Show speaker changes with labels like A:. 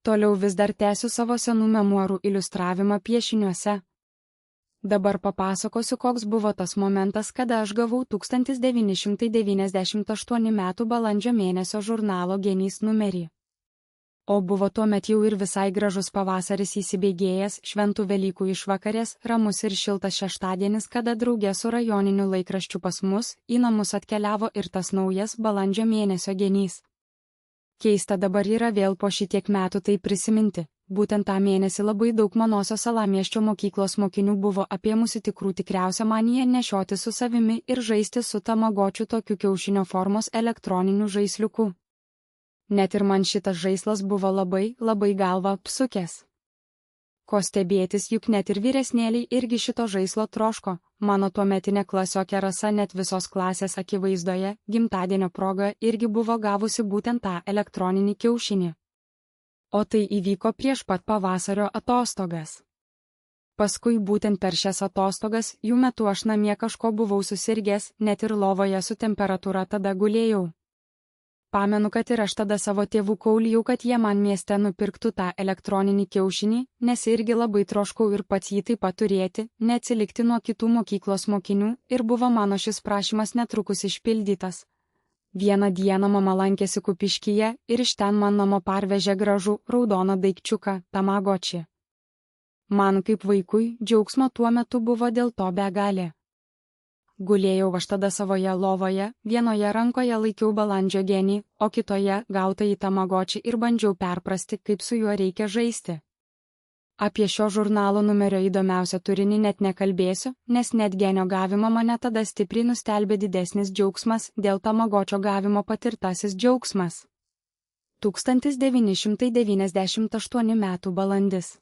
A: Toliau vis dar tęsiu savo senų memuarų iliustravimą piešiniuose. Dabar papasakosiu, koks buvo tas momentas, kada aš gavau 1998 m. balandžio mėnesio žurnalo Genys numerį. O buvo tuomet jau ir visai gražus pavasaris įsibėgėjęs, šventų Velykų išvakarės, ramus ir šiltas šeštadienis, kada draugė su rajoniniu laikraščiu pas mus į namus atkeliavo ir tas naujas balandžio mėnesio Genys. Keista dabar yra vėl po šitiek metų tai prisiminti. Būtent tą mėnesį labai daug Manosios Salamiesčio mokyklos mokinių buvo apėmusi tikrų tikriausia manija nešioti su savimi ir žaisti su tamagočiu tokiu kiaušinio formos elektroniniu žaisliuku. Net ir man šitas žaislas buvo labai galvą apsukęs. Ko stebėtis, juk net ir vyresnėliai irgi šito žaislo troško. Mano tuometinė klasiokė Rasa net visos klasės akivaizdoje, gimtadienio proga irgi buvo gavusi būtent tą elektroninį kiaušinį. O tai įvyko prieš pat pavasario atostogas. Paskui būtent per šias atostogas, jų metu aš namie kažko buvau susirgęs, net ir lovoje su temperatūra tada gulėjau. Pamenu, kad ir aš tada savo tėvų kaulijau, kad jie man mieste nupirktų tą elektroninį kiaušinį, nes irgi labai troškau ir pats jį taip pat turėti, neatsilikti nuo kitų mokyklos mokinių, ir buvo mano šis prašymas netrukus išpildytas. Vieną dieną mama lankėsi Kupiškyje ir iš ten man namo parvežė gražų raudoną daikčiuką tamagoči. Man kaip vaikui džiaugsmo tuo metu buvo dėl to begalė. Gulėjau aš tada savoje lovoje, vienoje rankoje laikiau balandžio genį, o kitoje gautą į tamagoči ir bandžiau perprasti, kaip su juo reikia žaisti. Apie šio žurnalo numerio įdomiausią turinį net nekalbėsiu, nes net genio gavimo mane tada stipriai nustelbė didesnis džiaugsmas, dėl tamagočio gavimo patirtasis džiaugsmas. 1998 m. balandis.